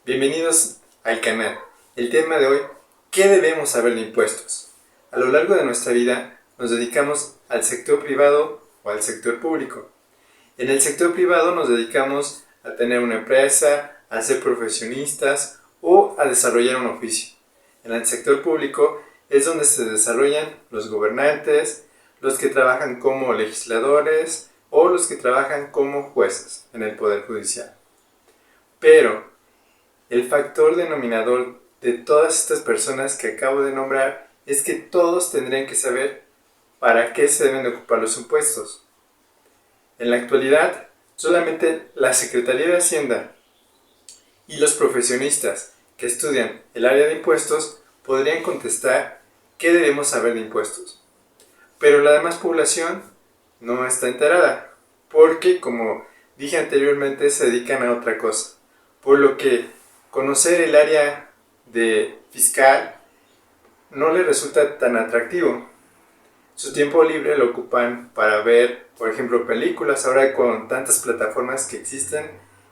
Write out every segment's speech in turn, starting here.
Bienvenidos al canal. El tema de hoy, ¿qué debemos saber de impuestos? A lo largo de nuestra vida nos dedicamos al sector privado o al sector público. En el sector privado nos dedicamos a tener una empresa, a ser profesionistas o a desarrollar un oficio. En el sector público es donde se desarrollan los gobernantes, los que trabajan como legisladores o los que trabajan como jueces en el Poder Judicial. Pero el factor denominador de todas estas personas que acabo de nombrar es que todos tendrían que saber para qué se deben de ocupar los impuestos. En la actualidad, solamente la Secretaría de Hacienda y los profesionistas que estudian el área de impuestos podrían contestar qué debemos saber de impuestos. Pero la demás población no está enterada, porque, como dije anteriormente, se dedican a otra cosa. Por lo que conocer el área de fiscal no les resulta tan atractivo. Su tiempo libre lo ocupan para ver, por ejemplo, películas, ahora con tantas plataformas que existen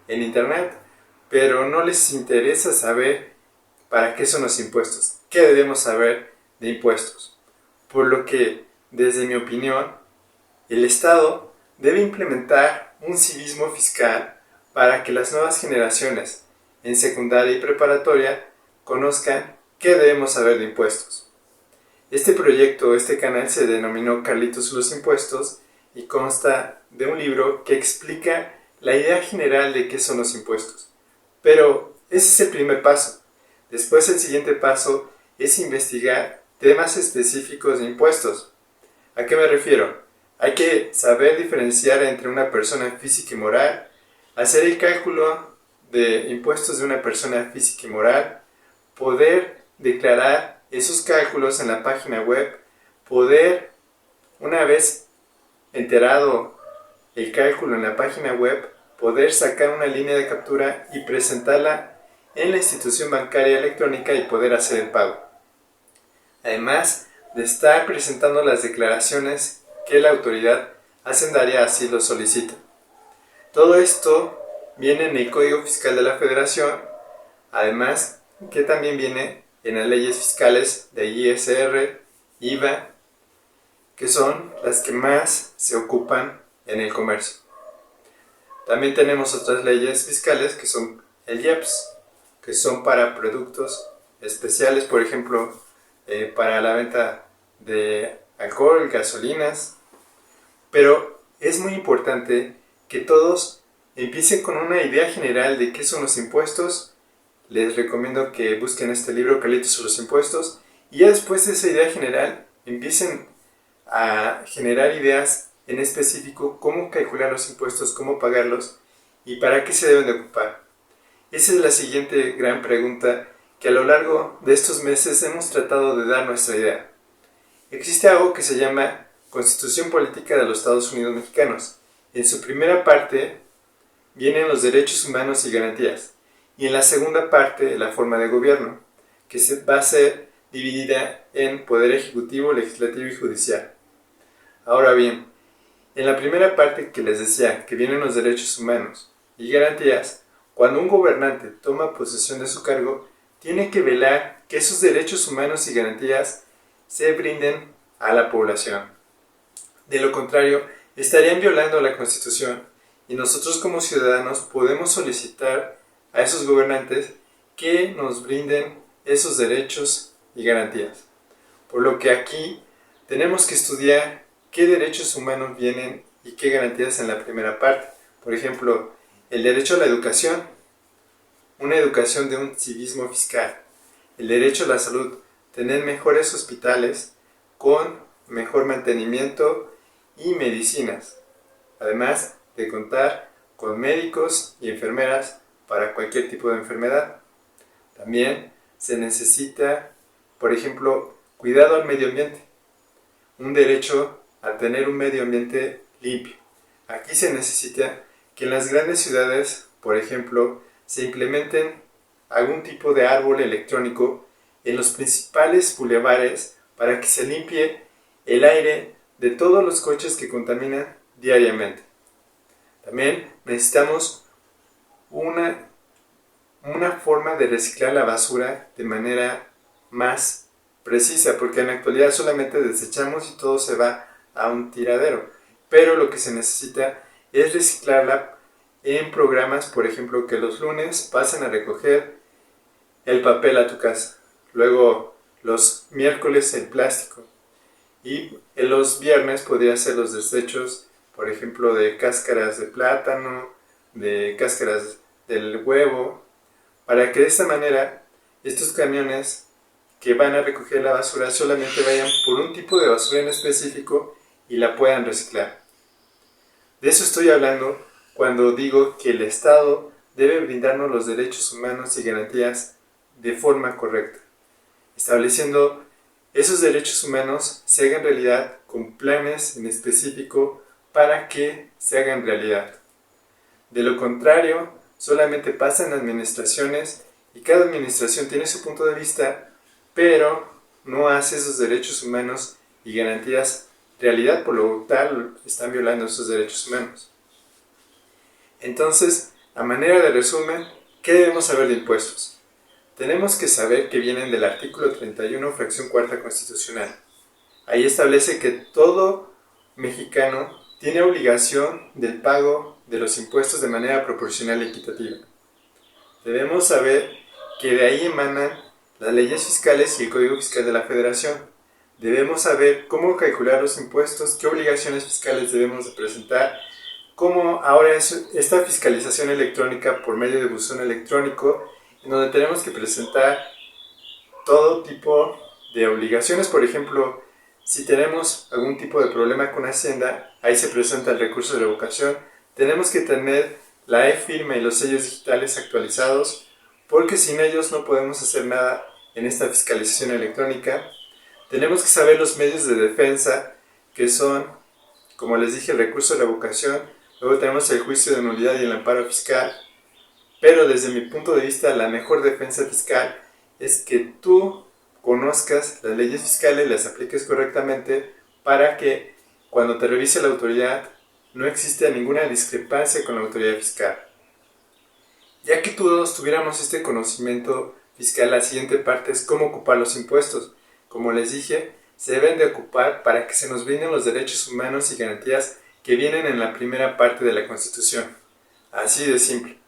en internet, pero no les interesa saber para qué son los impuestos, qué debemos saber de impuestos. Por lo que, desde mi opinión, el Estado debe implementar un civismo fiscal para que las nuevas generaciones en secundaria y preparatoria conozcan qué debemos saber de impuestos. Este proyecto, este canal se denominó Carlitos los Impuestos y consta de un libro que explica la idea general de qué son los impuestos. Pero ese es el primer paso. Después el siguiente paso es investigar temas específicos de impuestos. ¿A qué me refiero? Hay que saber diferenciar entre una persona física y moral, hacer el cálculo de impuestos de una persona física y moral, poder declarar esos cálculos en la página web, poder, una vez enterado el cálculo en la página web, poder sacar una línea de captura y presentarla en la institución bancaria electrónica y poder hacer el pago. Además de estar presentando las declaraciones que la autoridad hacendaria así lo solicita. Todo esto viene en el Código Fiscal de la Federación, además que también viene en las leyes fiscales de ISR, IVA, que son las que más se ocupan en el comercio. También tenemos otras leyes fiscales que son el IEPS, que son para productos especiales, por ejemplo, para la venta de alcohol, gasolinas. Pero es muy importante que todos empiecen con una idea general de qué son los impuestos. Les recomiendo que busquen este libro, Carlitos sobre los Impuestos, y ya después de esa idea general empiecen a generar ideas en específico, cómo calcular los impuestos, cómo pagarlos y para qué se deben de ocupar. Esa es la siguiente gran pregunta que a lo largo de estos meses hemos tratado de dar nuestra idea. Existe algo que se llama Constitución Política de los Estados Unidos Mexicanos. En su primera parte vienen los derechos humanos y garantías, y en la segunda parte la forma de gobierno, que va a ser dividida en poder ejecutivo, legislativo y judicial. Ahora bien, en la primera parte que les decía que vienen los derechos humanos y garantías, cuando un gobernante toma posesión de su cargo, tiene que velar que esos derechos humanos y garantías se brinden a la población. De lo contrario, estarían violando la Constitución y nosotros como ciudadanos podemos solicitar a esos gobernantes que nos brinden esos derechos y garantías. Por lo que aquí tenemos que estudiar qué derechos humanos vienen y qué garantías en la primera parte. Por ejemplo, el derecho a la educación, una educación de un civismo fiscal. El derecho a la salud, tener mejores hospitales con mejor mantenimiento y medicinas. Además de contar con médicos y enfermeras para cualquier tipo de enfermedad. También se necesita, por ejemplo, cuidado al medio ambiente. Un derecho a tener un medio ambiente limpio. Aquí se necesita que en las grandes ciudades, por ejemplo, se implementen algún tipo de árbol electrónico en los principales bulevares para que se limpie el aire de todos los coches que contaminan diariamente. También necesitamos un una forma de reciclar la basura de manera más precisa, porque en la actualidad solamente desechamos y todo se va a un tiradero, pero lo que se necesita es reciclarla en programas, por ejemplo, que los lunes pasen a recoger el papel a tu casa, luego los miércoles el plástico y en los viernes podría ser los desechos, por ejemplo, de cáscaras de plátano, de cáscaras del huevo, para que de esta manera estos camiones que van a recoger la basura solamente vayan por un tipo de basura en específico y la puedan reciclar. De eso estoy hablando cuando digo que el Estado debe brindarnos los derechos humanos y garantías de forma correcta, estableciendo esos derechos humanos se hagan realidad con planes en específico para que se hagan realidad. De lo contrario, solamente pasan administraciones y cada administración tiene su punto de vista, pero no hace esos derechos humanos y garantías realidad, por lo tal están violando esos derechos humanos. Entonces, a manera de resumen, ¿qué debemos saber de impuestos? Tenemos que saber que vienen del artículo 31, fracción cuarta constitucional. Ahí establece que todo mexicano tiene obligación del pago de los impuestos de manera proporcional y equitativa. Debemos saber que de ahí emanan las leyes fiscales y el Código Fiscal de la Federación. Debemos saber cómo calcular los impuestos, qué obligaciones fiscales debemos de presentar, cómo ahora es esta fiscalización electrónica por medio de buzón electrónico, en donde tenemos que presentar todo tipo de obligaciones. Por ejemplo, si tenemos algún tipo de problema con Hacienda, ahí se presenta el recurso de revocación. Tenemos que tener la e-firma y los sellos digitales actualizados, porque sin ellos no podemos hacer nada en esta fiscalización electrónica. Tenemos que saber los medios de defensa, que son, como les dije, el recurso de revocación. Luego tenemos el juicio de nulidad y el amparo fiscal. Pero desde mi punto de vista, la mejor defensa fiscal es que tú conozcas las leyes fiscales, las apliques correctamente para que cuando te revise la autoridad no exista ninguna discrepancia con la autoridad fiscal. Ya que todos tuviéramos este conocimiento fiscal, la siguiente parte es cómo ocupar los impuestos. Como les dije, se deben de ocupar para que se nos brinden los derechos humanos y garantías que vienen en la primera parte de la Constitución. Así de simple.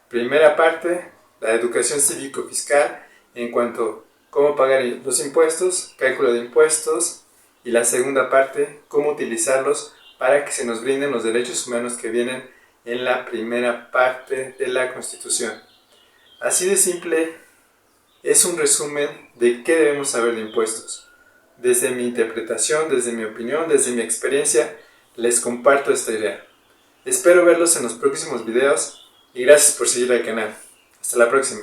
Primera parte, la educación cívico-fiscal en cuanto a cómo pagar los impuestos, cálculo de impuestos, y la segunda parte, cómo utilizarlos para que se nos brinden los derechos humanos que vienen en la primera parte de la Constitución. Así de simple es un resumen de qué debemos saber de impuestos. Desde mi interpretación, desde mi opinión, desde mi experiencia, les comparto esta idea. Espero verlos en los próximos videos y gracias por seguir al canal. Hasta la próxima.